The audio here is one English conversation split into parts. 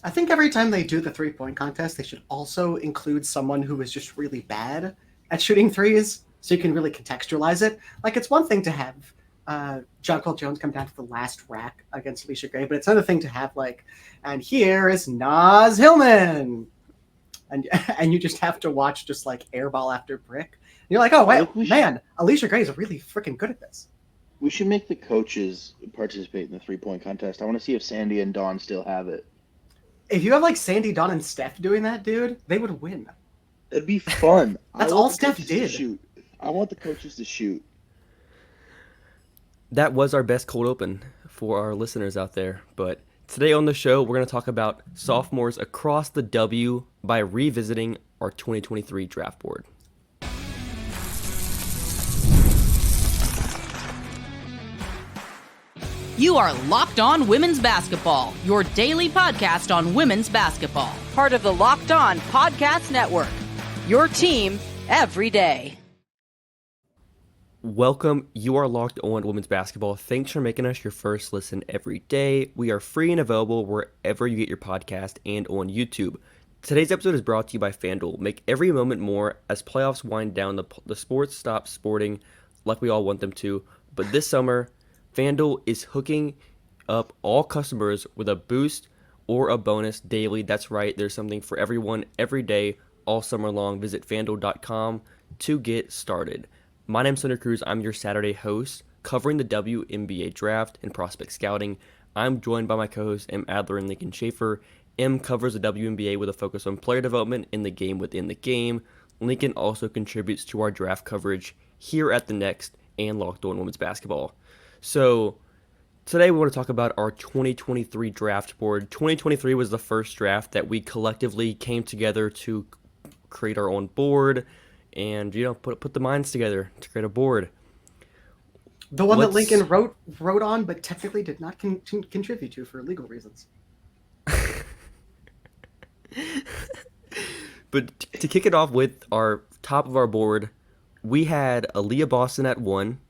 I think every time they do the 3-point contest, they should also include someone who is just really bad at shooting threes, so you can really contextualize it. Like, it's one thing to have Jonquel Jones come down to the last rack against Alicia Gray, but it's another thing to have, like, and here is Naz Hillman. And you just have to watch just, like, airball after brick. And you're like, oh, wait, man, Alicia Gray is really freaking good at this. We should make the coaches participate in the 3-point contest. I want to see if Sandy and Dawn still have it. If you have like Sandy, Dawn, and Steph doing that, dude, they would win. It'd be fun. That's all Steph did. Shoot. I want the coaches to shoot. That was our best cold open for our listeners out there. But today on the show, we're going to talk about sophomores across the W by revisiting our 2023 draft board. You are Locked On Women's Basketball, your daily podcast on women's basketball. Part of the Locked On Podcast Network, your team every day. Welcome. You are Locked On Women's Basketball. Thanks for making us your first listen every day. We are free and available wherever you get your podcast and on YouTube. Today's episode is brought to you by FanDuel. Make every moment more as playoffs wind down. The sports stop sporting like we all want them to. But this summer, FanDuel is hooking up all customers with a boost or a bonus daily. That's right. There's something for everyone every day, all summer long. Visit FanDuel.com to get started. My name's Hunter Cruse. I'm your Saturday host covering the WNBA draft and prospect scouting. I'm joined by my co-hosts M. Adler and Lincoln Shafer. M covers the WNBA with a focus on player development in the game within the game. Lincoln also contributes to our draft coverage here at The Next and Locked On Women's Basketball. So today we want to talk about our 2023 draft board. 2023 was the first draft that we collectively came together to create our own board and, put the minds together to create a board. The one that Lincoln wrote on, but technically did not contribute to for legal reasons. But to kick it off with our top of our board, we had Aliyah Boston at 1.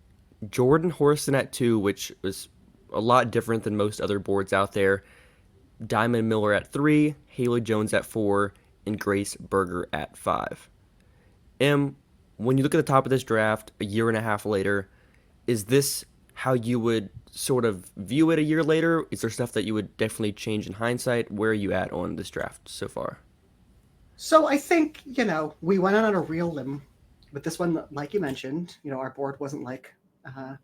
Jordan Horston at 2, which was a lot different than most other boards out there. Diamond Miller at 3, Haley Jones at 4, and Grace Berger at 5. M, when you look at the top of this draft a year and a half later, is this how you would sort of view it a year later? Is there stuff that you would definitely change in hindsight? Where are you at on this draft so far? So I think, we went out on a real limb with this one. Like you mentioned, our board wasn't like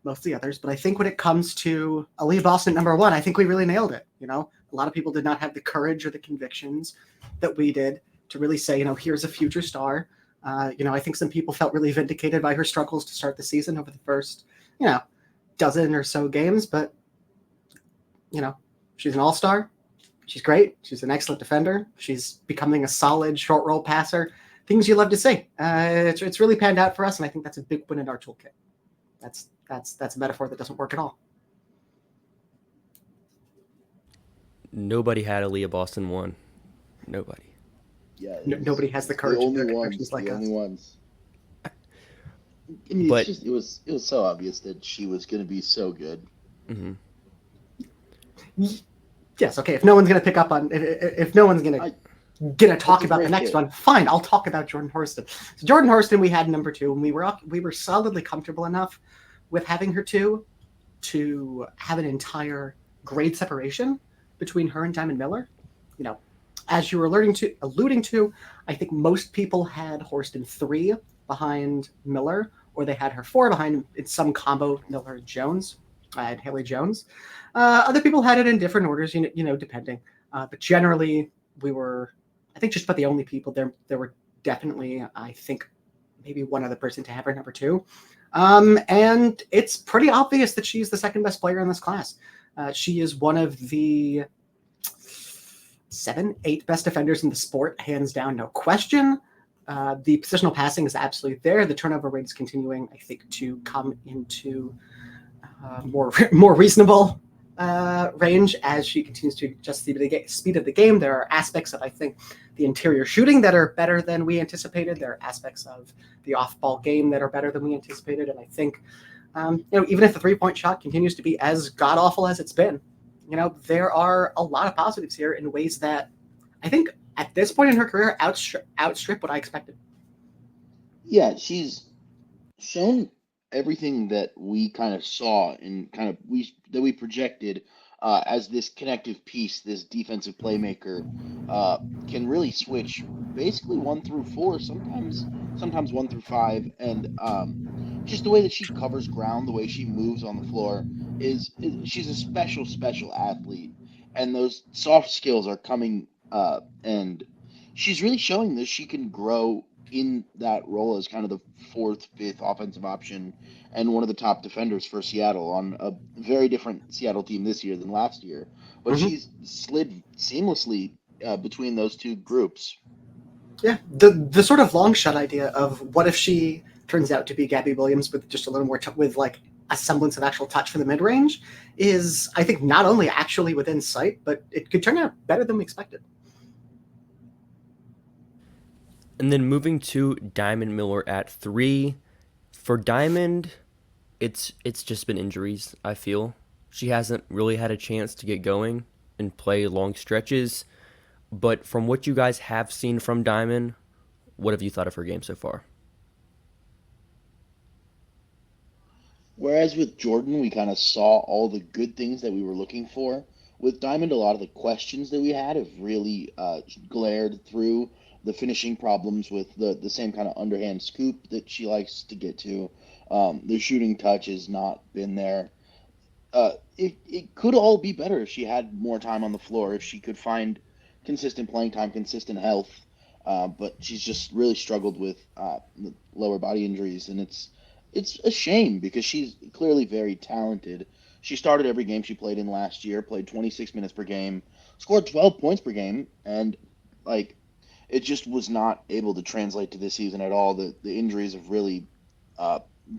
most of the others, but I think when it comes to Aliyah Boston number 1, I think we really nailed it. A lot of people did not have the courage or the convictions that we did to really say, here's a future star. I think some people felt really vindicated by her struggles to start the season over the first, dozen or so games, but she's an all-star. She's great. She's an excellent defender. She's becoming a solid short roll passer. Things you love to see. It's really panned out for us, and I think that's a big win in our toolkit. That's a metaphor that doesn't work at all. Nobody had Aliyah Boston 1. Nobody. Yeah. Nobody has the courage. The only ones. I mean, but it was so obvious that she was going to be so good. Mm-hmm. Yes. Okay. If no one's going to pick up on, if no one's going to talk about the next one, fine. I'll talk about Jordan Horston. So Jordan Horston, we had number 2, and we were solidly comfortable enough with having her 2 to have an entire grade separation between her and Diamond Miller. As you were alluding to, I think most people had Horston 3 behind Miller, or they had her 4 behind. It's some combo Miller and Jones. I had Haley Jones. Other people had it in different orders, depending. But generally, we were, I think, just about the only people there. There were definitely, I think, maybe one other person to have her number 2. And it's pretty obvious that she's the second best player in this class. She is one of the 7-8 best defenders in the sport, hands down, no question. The positional passing is absolutely there. The turnover rate is continuing, I think, to come into more reasonable range as she continues to adjust the speed of the game. There are aspects of, I think, the interior shooting that are better than we anticipated. There are aspects of the off-ball game that are better than we anticipated. And I think, even if the 3-point shot continues to be as god-awful as it's been, there are a lot of positives here in ways that I think at this point in her career outstrip what I expected. Yeah, she's shown everything that we kind of saw and we projected as this connective piece, this defensive playmaker, can really switch basically 1 through 4, sometimes 1 through 5, and just the way that she covers ground, the way she moves on the floor is she's a special athlete, and those soft skills are coming, and she's really showing that she can grow in that role as kind of the fourth, fifth offensive option and one of the top defenders for Seattle on a very different Seattle team this year than last year. But Mm-hmm. she's slid seamlessly between those two groups. Yeah, the sort of long shot idea of what if she turns out to be Gabby Williams with just a little more with like a semblance of actual touch for the mid range is, I think, not only actually within sight, but it could turn out better than we expected. And then moving to Diamond Miller at 3. For Diamond, it's just been injuries, I feel. She hasn't really had a chance to get going and play long stretches. But from what you guys have seen from Diamond, what have you thought of her game so far? Whereas with Jordan, we kind of saw all the good things that we were looking for. With Diamond, a lot of the questions that we had have really glared through the finishing problems with the same kind of underhand scoop that she likes to get to. The shooting touch has not been there. It could all be better if she had more time on the floor, if she could find consistent playing time, consistent health. But she's just really struggled with lower body injuries, and it's a shame because she's clearly very talented. She started every game she played in last year, played 26 minutes per game, scored 12 points per game, and like it just was not able to translate to this season at all. The injuries have really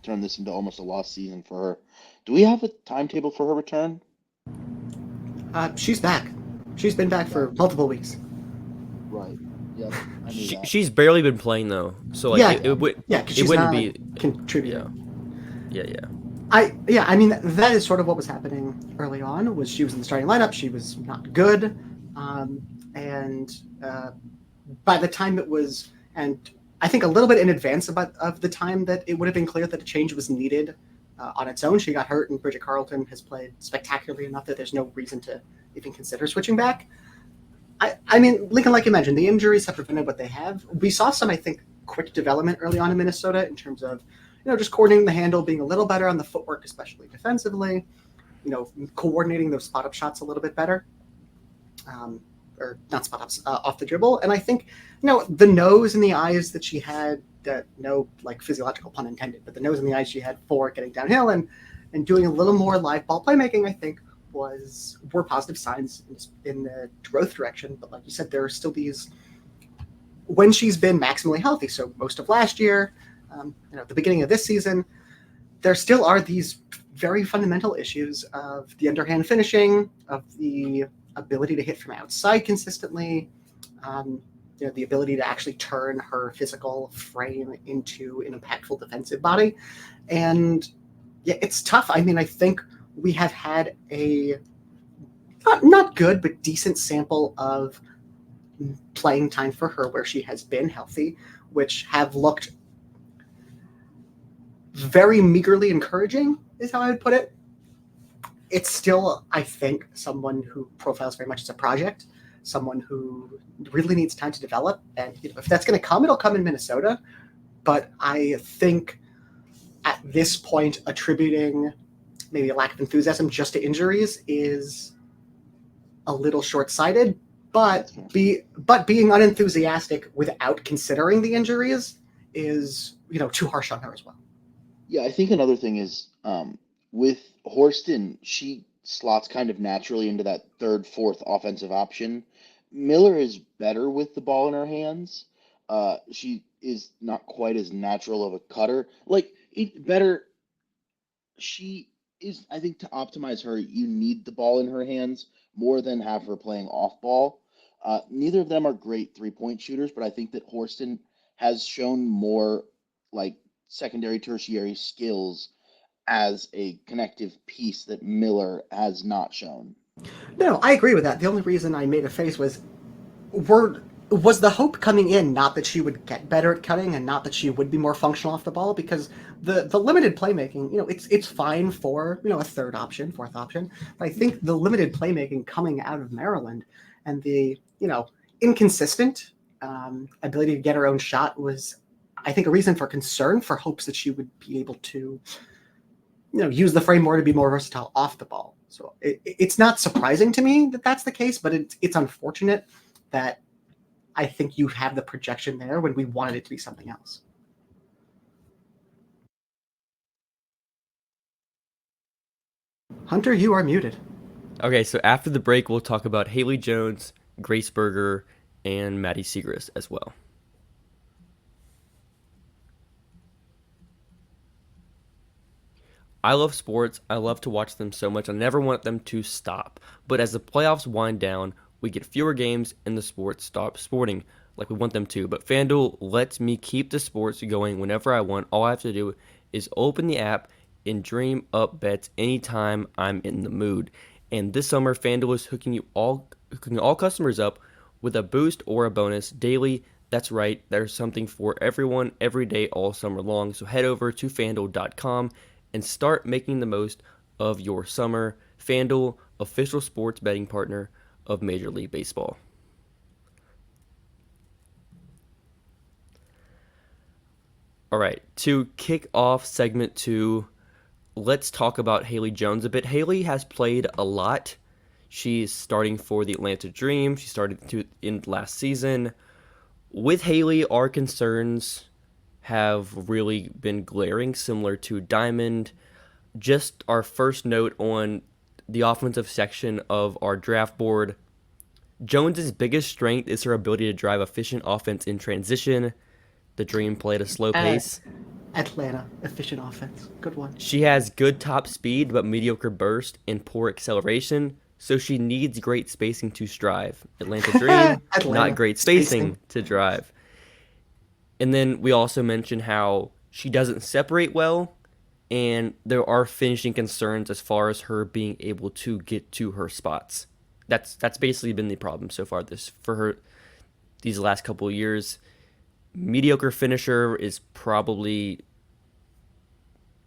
turned this into almost a lost season for her. Do we have a timetable for her return? She's back. She's been back for multiple weeks. Right. Yep. I knew that. She's barely been playing though, so like Yeah, it because wouldn't be contributing. Yeah. I mean that is sort of what was happening early on. Was she was in the starting lineup, she was not good, and by the time it was, and I think a little bit in advance of the time that it would have been clear that a change was needed on its own, she got hurt, and Bridget Carleton has played spectacularly enough that there's no reason to even consider switching back. I mean, Lincoln, like you mentioned, the injuries have prevented what they have. We saw some, I think, quick development early on in Minnesota in terms of, just coordinating the handle, being a little better on the footwork, especially defensively, coordinating those spot-up shots a little bit better. Or not spot-ups, off the dribble. And I think, the nose and the eyes that she had, no, like, physiological pun intended, but the nose and the eyes she had for getting downhill and doing a little more live ball playmaking, I think, were positive signs in the growth direction. But like you said, there are still these, when she's been maximally healthy, so most of last year, at the beginning of this season, there still are these very fundamental issues of the underhand finishing, of the ability to hit from outside consistently, the ability to actually turn her physical frame into an impactful defensive body. And yeah, it's tough. I mean, I think we have had a not good, but decent sample of playing time for her where she has been healthy, which have looked very meagerly encouraging, is how I would put it. It's still, I think, someone who profiles very much as a project, someone who really needs time to develop. And if that's going to come, it'll come in Minnesota. But I think at this point, attributing maybe a lack of enthusiasm just to injuries is a little short-sighted. But being unenthusiastic without considering the injuries is, too harsh on her as well. Yeah, I think another thing is with Horston, she slots kind of naturally into that third, fourth offensive option. Miller is better with the ball in her hands. She is not quite as natural of a cutter. She is, I think, to optimize her, you need the ball in her hands more than have her playing off ball. Neither of them are great three-point shooters, but I think that Horston has shown more like secondary, tertiary skills as a connective piece that Miller has not shown. No, I agree with that. The only reason I made a face was was the hope coming in not that she would get better at cutting and not that she would be more functional off the ball, because the limited playmaking, it's fine for, a third option, fourth option. But I think the limited playmaking coming out of Maryland and the, inconsistent ability to get her own shot was, I think, a reason for concern, for hopes that she would be able to, use the frame more to be more versatile off the ball. So it's not surprising to me that that's the case, but it's unfortunate that I think you have the projection there when we wanted it to be something else. Hunter, you are muted. Okay, so after the break, we'll talk about Haley Jones, Grace Berger, and Maddie Siegrist as well. I love sports. I love to watch them so much. I never want them to stop. But as the playoffs wind down, we get fewer games and the sports stop sporting like we want them to. But FanDuel lets me keep the sports going whenever I want. All I have to do is open the app and dream up bets anytime I'm in the mood. And this summer, FanDuel is hooking all customers up with a boost or a bonus daily. That's right. There's something for everyone every day all summer long. So head over to FanDuel.com and start making the most of your summer. FanDuel, official sports betting partner of Major League Baseball. All right, to kick off segment 2, let's talk about Haley Jones a bit. Haley has played a lot. She's starting for the Atlanta Dream. She started in last season. With Haley, our concerns have really been glaring, similar to Diamond. Just our first note on the offensive section of our draft board. Jones's biggest strength is her ability to drive efficient offense in transition. The Dream play at a slow pace. Atlanta, efficient offense. Good one. She has good top speed, but mediocre burst and poor acceleration, so she needs great spacing to strive. Atlanta Dream, not great spacing to drive. And then we also mentioned how she doesn't separate well, and there are finishing concerns as far as her being able to get to her spots. That's basically been the problem so far for her these last couple of years. Mediocre finisher is probably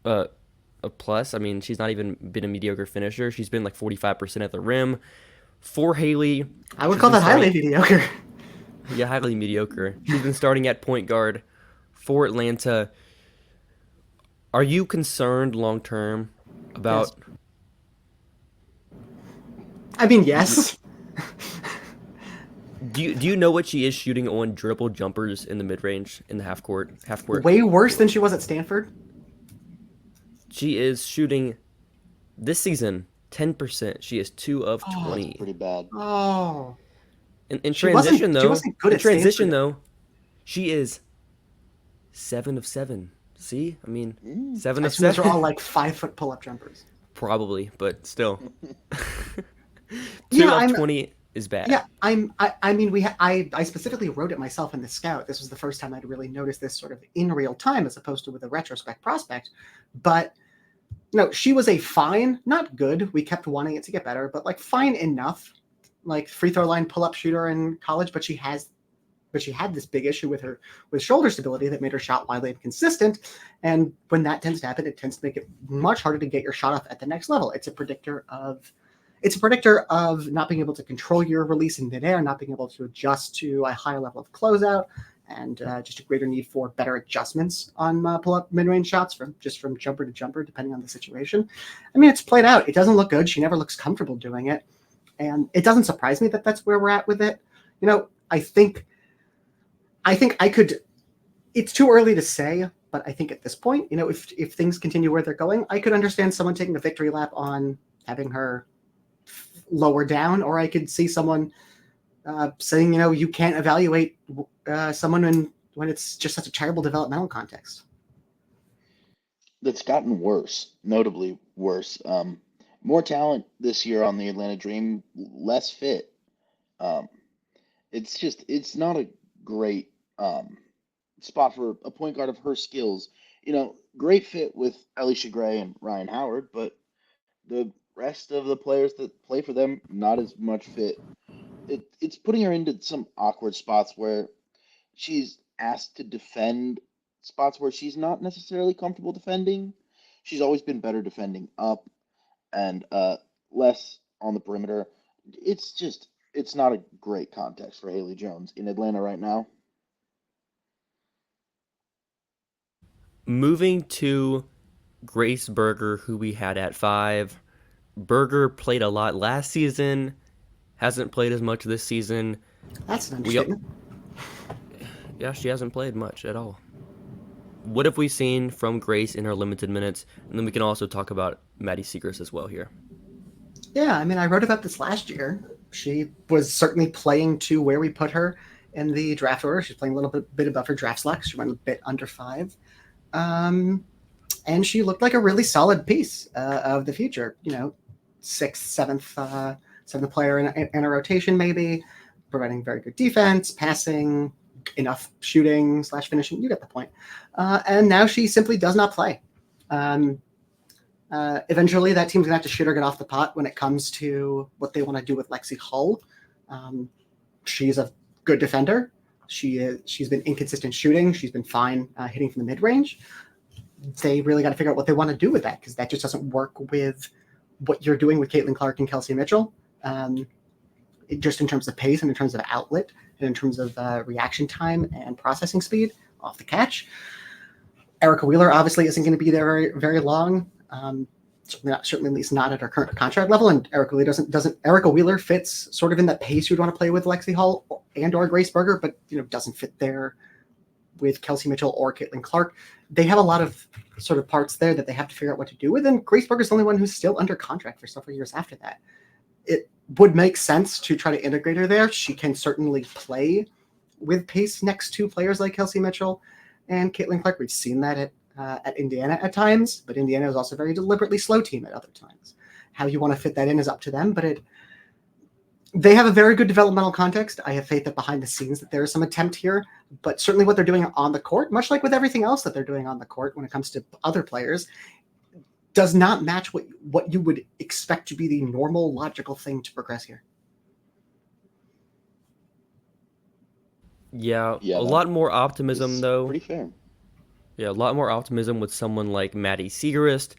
a plus. I mean, she's not even been a mediocre finisher. She's been like 45% at the rim. For Haley, I would call that highly mediocre. Yeah, highly mediocre. She's been starting at point guard for Atlanta. Are you concerned long term about? Yes. I mean, yes. Do you know what she is shooting on dribble jumpers in the mid range in the half court? Way worse than she was at Stanford. She is shooting this season 10%. She is 2 of 20. That's pretty bad. Oh. In transition, though, she wasn't good at Stanford. She is 7 of 7. See, I mean, 7 of 7. Those are all 7. like 5-foot pull-up jumpers. Probably, but still, 2 of 20 is bad. Yeah, I specifically wrote it myself in the scout. This was the first time I'd really noticed this sort of in real time, as opposed to with a retrospect prospect. But she was a fine, not good. We kept wanting it to get better, but like fine enough, like free throw line pull-up shooter in college. But she had this big issue with shoulder stability that made her shot wildly inconsistent. And when that tends to happen, it tends to make it much harder to get your shot off at the next level. It's a predictor of not being able to control your release in midair, not being able to adjust to a higher level of closeout, and just a greater need for better adjustments on pull-up mid-range shots from jumper to jumper, depending on the situation. I mean, it's played out. It doesn't look good. She never looks comfortable doing it. And it doesn't surprise me that that's where we're at with it. I think I could, it's too early to say, but I think at this point, if things continue where they're going, I could understand someone taking a victory lap on having her lower down, or I could see someone saying, you can't evaluate someone when it's just such a terrible developmental context. That's gotten worse, notably worse. More talent this year on the Atlanta Dream, less fit. It's not a great spot for a point guard of her skills. Great fit with Alicia Gray and Ryan Howard, but the rest of the players that play for them, not as much fit. It's putting her into some awkward spots where she's asked to defend spots where she's not necessarily comfortable defending. She's always been better defending up and less on the perimeter. It's not a great context for Haley Jones in Atlanta right now. Moving to Grace Berger, who we had at 5. Berger played a lot last season, hasn't played as much this season. That's an understatement. Yeah, she hasn't played much at all. What have we seen from Grace in her limited minutes? And then we can also talk about Maddie Siegrist as well here. Yeah, I mean, I wrote about this last year. She was certainly playing to where we put her in the draft order. She's playing a little bit above her draft slot. She went a bit under 5. And she looked like a really solid piece of the future. 6th, 7th player in a rotation, maybe, providing very good defense, passing, enough shooting / finishing. You get the point. And now she simply does not play. Eventually, that team's going to have to shit or get off the pot when it comes to what they want to do with Lexi Hull. She's a good defender. She's been inconsistent shooting. She's been fine hitting from the mid-range. They really got to figure out what they want to do with that, because that just doesn't work with what you're doing with Caitlin Clark and Kelsey Mitchell, just in terms of pace and in terms of outlet and in terms of reaction time and processing speed off the catch. Erica Wheeler obviously isn't going to be there very, very long. Certainly at least not at her current contract level. And Erica Wheeler fits sort of in that pace you'd want to play with Lexi Hull or Grace Berger, but doesn't fit there with Kelsey Mitchell or Caitlin Clark. They have a lot of sort of parts there that they have to figure out what to do with. And Grace Berger's the only one who's still under contract for several years after that. It would make sense to try to integrate her there. She can certainly play with pace next to players like Kelsey Mitchell and Caitlin Clark. We've seen that at Indiana at times, but Indiana is also a very deliberately slow team at other times. How you want to fit that in is up to them, but they have a very good developmental context. I have faith that behind the scenes that there is some attempt here, but certainly what they're doing on the court, much like with everything else that they're doing on the court when it comes to other players, does not match what you would expect to be the normal, logical thing to progress here. Yeah, a lot more optimism, though. Pretty fair. Yeah, a lot more optimism with someone like Maddie Siegrist.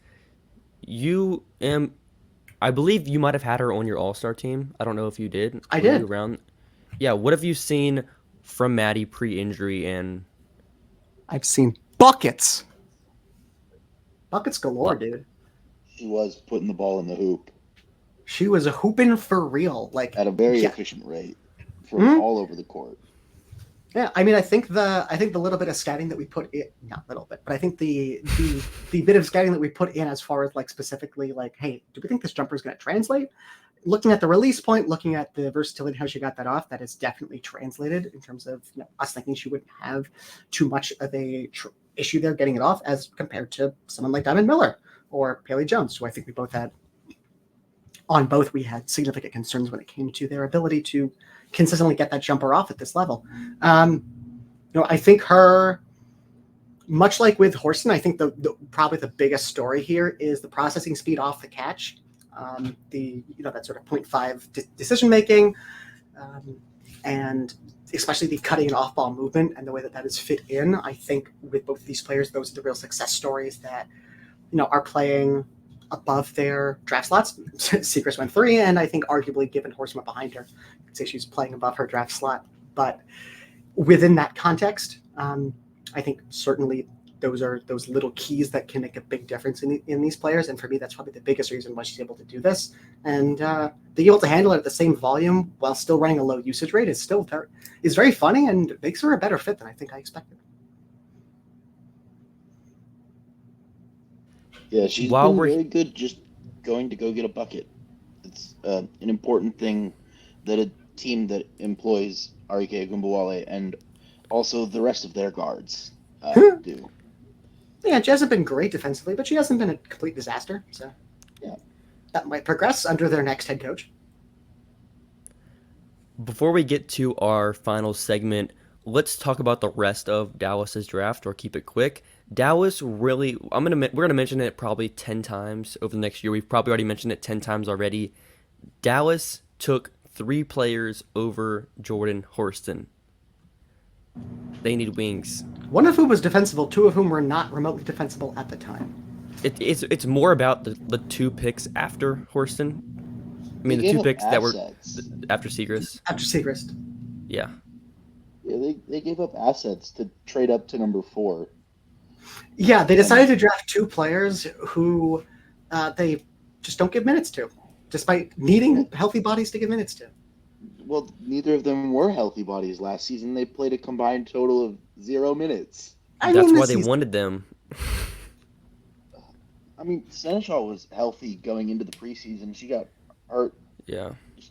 I believe you might have had her on your All-Star team. I don't know if you did. I did. Yeah, what have you seen from Maddie pre-injury? And I've seen buckets. Buckets galore, dude. She was putting the ball in the hoop. She was hooping for real, at a very efficient rate from all over the court. Yeah, I mean, I think the little bit of scouting that we put in, not little bit, but I think the bit of scouting that we put in as far as specifically hey, do we think this jumper is going to translate? Looking at the release point, looking at the versatility, how she got that off, that is definitely translated in terms of us thinking she wouldn't have too much of a issue there getting it off as compared to someone like Diamond Miller or Haley Jones, who I think we both had. On both, we had significant concerns when it came to their ability to consistently get that jumper off at this level. I think her, much like with Horston, I think probably the biggest story here is the processing speed off the catch. That sort of 0.5 decision making, and especially the cutting and off ball movement and the way that is fit in. I think with both of these players, those are the real success stories that are playing above their draft slots. Siegrist went 3, and I think arguably given Horston went behind her, I'd say she's playing above her draft slot. But within that context, I think certainly those are those little keys that can make a big difference in these players. And for me, that's probably the biggest reason why she's able to do this. And being able to handle it at the same volume while still running a low usage rate is very funny and makes her a better fit than I think I expected. Yeah, she's been very good just going to go get a bucket. It's an important thing that a team that employs Arike Ogunbowale and also the rest of their guards do. Yeah, she hasn't been great defensively, but she hasn't been a complete disaster. So, yeah, that might progress under their next head coach. Before we get to our final segment, let's talk about the rest of Dallas's draft, or keep it quick. Dallas really, we're gonna mention it probably 10 times over the next year. We've probably already mentioned it 10 times already. Dallas took 3 players over Jordan Horston. They need wings. One of whom was defensible, 2 of whom were not remotely defensible at the time. It's more about the 2 picks after Horston. I mean, the 2 picks that were after Segrist. After Segrist. Yeah. Yeah, they gave up assets to trade up to number 4. Yeah, they decided to draft 2 players who they just don't give minutes to, despite needing healthy bodies to give minutes to. Well, neither of them were healthy bodies last season. They played a combined total of 0 minutes. That's why they wanted them. I mean, Seneschal was healthy going into the preseason. She got hurt. Yeah.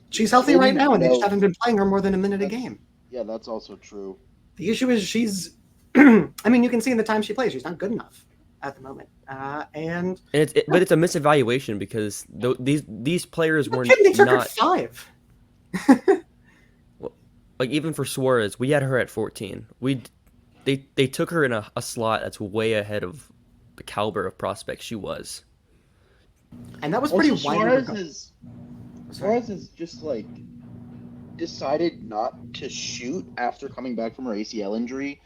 She's healthy right now, and they just haven't been playing her more than a minute a game. Yeah, that's also true. The issue is she's... I mean, you can see in the time she plays, she's not good enough at the moment. But it's a misevaluation because these players were they took her not... 5. Like, even for Suarez, we had her at 14. They took her in a slot that's way ahead of the caliber of prospect she was. And that was pretty widely. Suarez has just decided not to shoot after coming back from her ACL injury.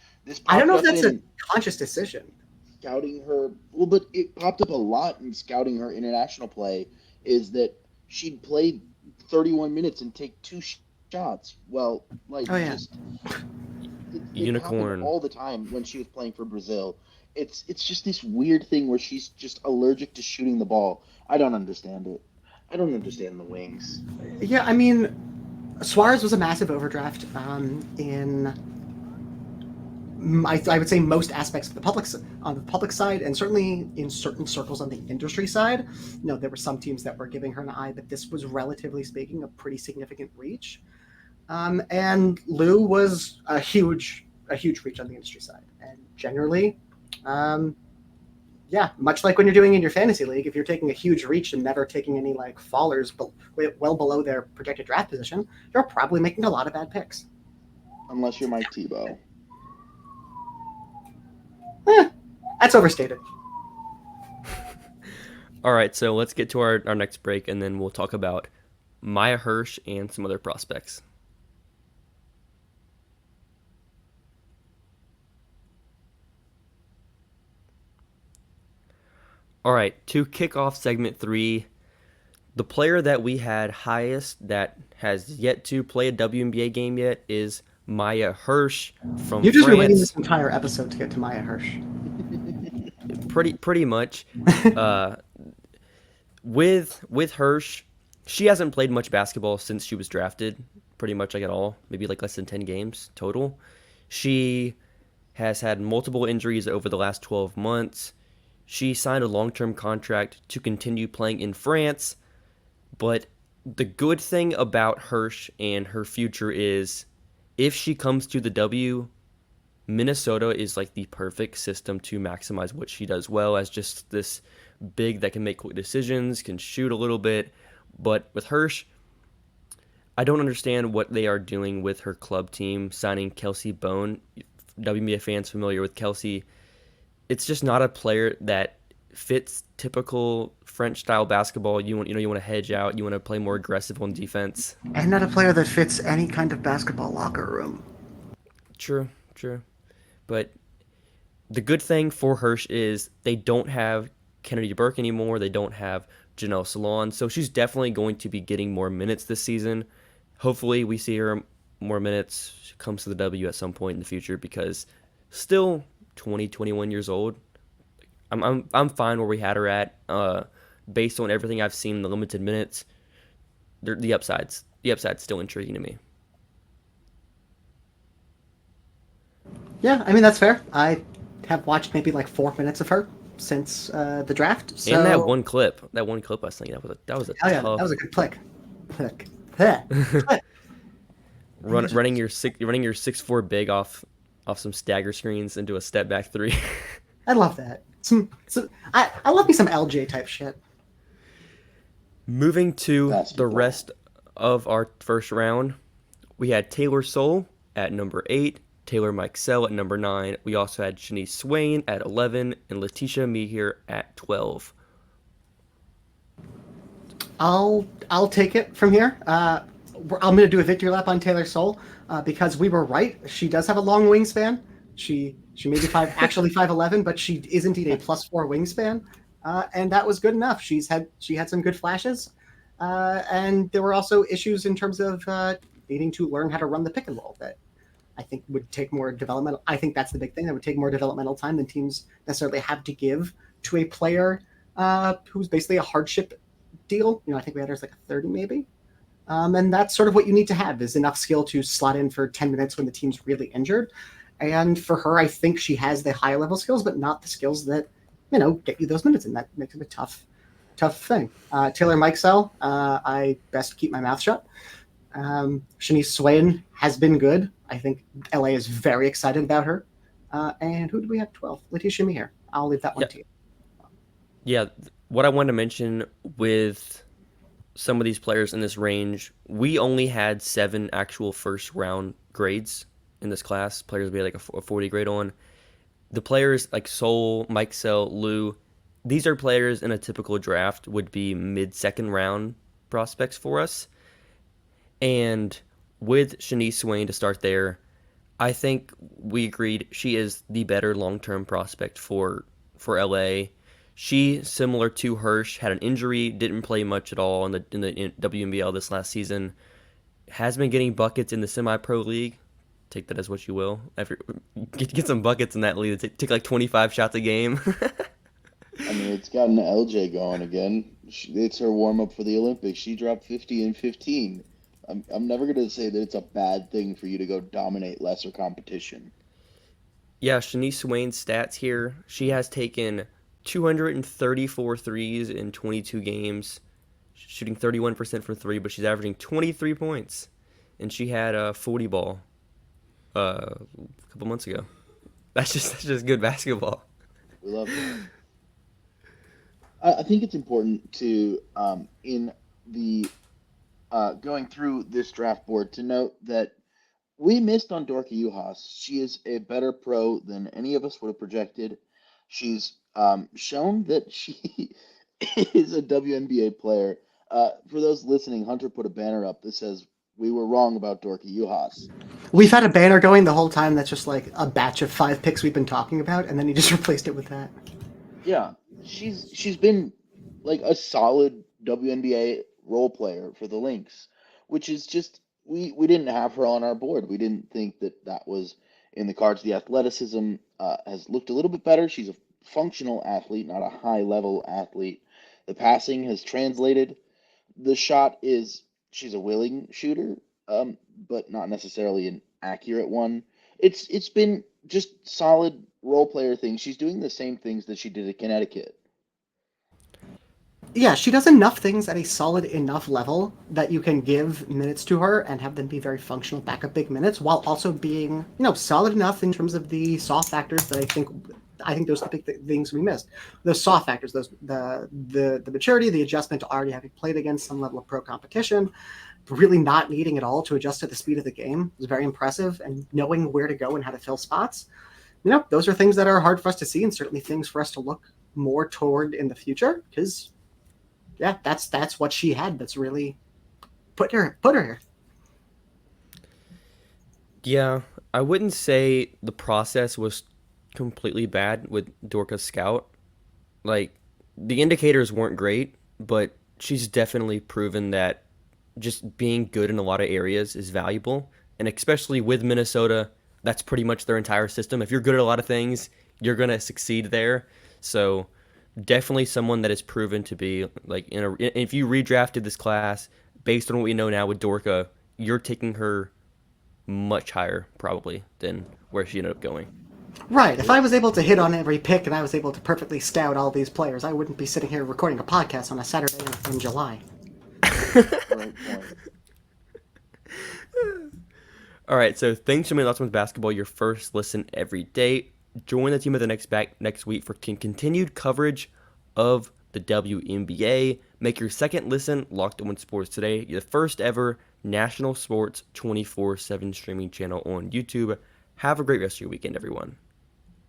I don't know if that's a conscious decision. Scouting her, but it popped up a lot in scouting her international play. Is that she'd play 31 minutes and take 2 shots? Well, unicorn all the time when she was playing for Brazil. It's just this weird thing where she's just allergic to shooting the ball. I don't understand it. I don't understand the wings. Yeah, I mean, Suarez was a massive overdraft in I would say most aspects of on the public side, and certainly in certain circles on the industry side. There were some teams that were giving her an eye, but this was, relatively speaking, a pretty significant reach. And Lou was a huge reach on the industry side, and generally. Much like when you're doing in your fantasy league, if you're taking a huge reach and never taking any fallers well below their projected draft position, you're probably making a lot of bad picks. Unless you're Mike Tebow. That's overstated. All right, so let's get to our next break, and then we'll talk about Maya Hirsch and some other prospects. All right, to kick off segment 3, the player that we had highest that has yet to play a WNBA game yet is Maya Hirsch from France. You've just been waiting this entire episode to get to Maya Hirsch. Pretty much. With Hirsch, she hasn't played much basketball since she was drafted, pretty much at all, maybe less than 10 games total. She has had multiple injuries over the last 12 months. She signed a long-term contract to continue playing in France, but the good thing about Hirsch and her future is if she comes to the W, Minnesota is the perfect system to maximize what she does well, as just this big that can make quick decisions, can shoot a little bit. But with Hirsch, I don't understand what they are doing with her club team, signing Kelsey Bone. WNBA fans familiar with Kelsey, it's just not a player that fits typical French-style basketball. You want to hedge out. You want to play more aggressive on defense. And not a player that fits any kind of basketball locker room. True. But the good thing for Hirsch is they don't have Kennedy Burke anymore. They don't have Janelle Salon. So she's definitely going to be getting more minutes this season. Hopefully we see her more minutes. She comes to the W at some point in the future, because still 20, 21 years old. I'm fine where we had her at. Based on everything I've seen in the limited minutes, the upside's still intriguing to me. Yeah, I mean, that's fair. I have watched maybe 4 minutes of her since the draft. So... And that one clip I was thinking that was a tough... that was a good click. running your 6'4" big off some stagger screens into a step back 3. I love that. I love me some LJ type shit. Moving to the rest of our first round, we had Taylor Soule at number 8, Taylor Mikesell at number 9. We also had Shanice Swain at 11 and Letitia Mehier at 12. I'll take it from here. I'm going to do a victory lap on Taylor Soule because we were right. She does have a long wingspan. She may be 5'11", but she is indeed a +4 wingspan, and that was good enough. She had some good flashes, and there were also issues in terms of needing to learn how to run the pick and roll that I think would take more developmental. I think that's the big thing that would take more developmental time than teams necessarily have to give to a player who's basically a hardship deal. I think we had her as like a 30 maybe. And that's sort of what you need to have is enough skill to slot in for 10 minutes when the team's really injured. And for her, I think she has the high level skills, but not the skills that, get you those minutes. And that makes it a tough thing. Taylor Mikesell, I best keep my mouth shut. Shanice Swain has been good. I think LA is very excited about her. And who do we have 12? Letitia Mehier. I'll leave that one to you. Yeah, what I wanted to mention with some of these players in this range, we only had 7 actual first round grades in this class. Players we had like a 40 grade on. The players like Soule, Mikesell, Lou, these are players in a typical draft would be mid-second round prospects for us. And with Shanice Swain to start there, I think we agreed she is the better long-term prospect for LA. She, similar to Hirsch, had an injury, didn't play much at all in the WNBL this last season. Has been getting buckets in the semi-pro league. Take that as what you will. Get some buckets in that league. Take like 25 shots a game. I mean, it's gotten LJ going again. It's her warm-up for the Olympics. She dropped 50 and 15. I'm never going to say that it's a bad thing for you to go dominate lesser competition. Yeah, Shanice Swain's stats here. She has taken 234 threes in 22 games, shooting 31% from 3, but she's averaging 23 points. And she had a 40 ball a couple months ago. That's just good basketball. We love it. I think it's important to, in the going through this draft board, to note that we missed on Dorka Juhas. She is a better pro than any of us would have projected. She's shown that she is a WNBA player. For those listening, Hunter put a banner up that says, "We were wrong about Dorka Juhas." We've had a banner going the whole time that's just like a batch of 5 picks we've been talking about, and then he just replaced it with that. Yeah, she's been like a solid WNBA role player for the Lynx, which is just we didn't have her on our board. We didn't think that was in the cards. The athleticism has looked a little bit better. She's a functional athlete, not a high-level athlete. The passing has translated. The shot she's a willing shooter, but not necessarily an accurate one. It's been just solid role player things. She's doing the same things that she did at Connecticut. Yeah, she does enough things at a solid enough level that you can give minutes to her and have them be very functional backup big minutes while also being, solid enough in terms of the soft factors that I think those are the big things we missed. Those soft factors, the maturity, the adjustment to already having played against some level of pro competition, really not needing at all to adjust to the speed of the game was very impressive, and knowing where to go and how to fill spots. Those are things that are hard for us to see, and certainly things for us to look more toward in the future, because yeah, that's what she had that's really put her here. Yeah, I wouldn't say the process was completely bad with Dorka Scout. Like, the indicators weren't great, but she's definitely proven that just being good in a lot of areas is valuable. And especially with Minnesota, that's pretty much their entire system. If you're good at a lot of things, you're going to succeed there. So definitely someone that is proven to be, like, if you redrafted this class, based on what we know now with Dorka, you're taking her much higher probably than where she ended up going. Right. If I was able to hit on every pick and I was able to perfectly scout all these players, I wouldn't be sitting here recording a podcast on a Saturday in July. Great point. All right, so thanks for making Lots of Basketball your first listen every day. Join the team at the next week for continued coverage of the WNBA. Make your second listen Locked On Sports today, the first ever national sports 24/7 streaming channel on YouTube. Have a great rest of your weekend, everyone.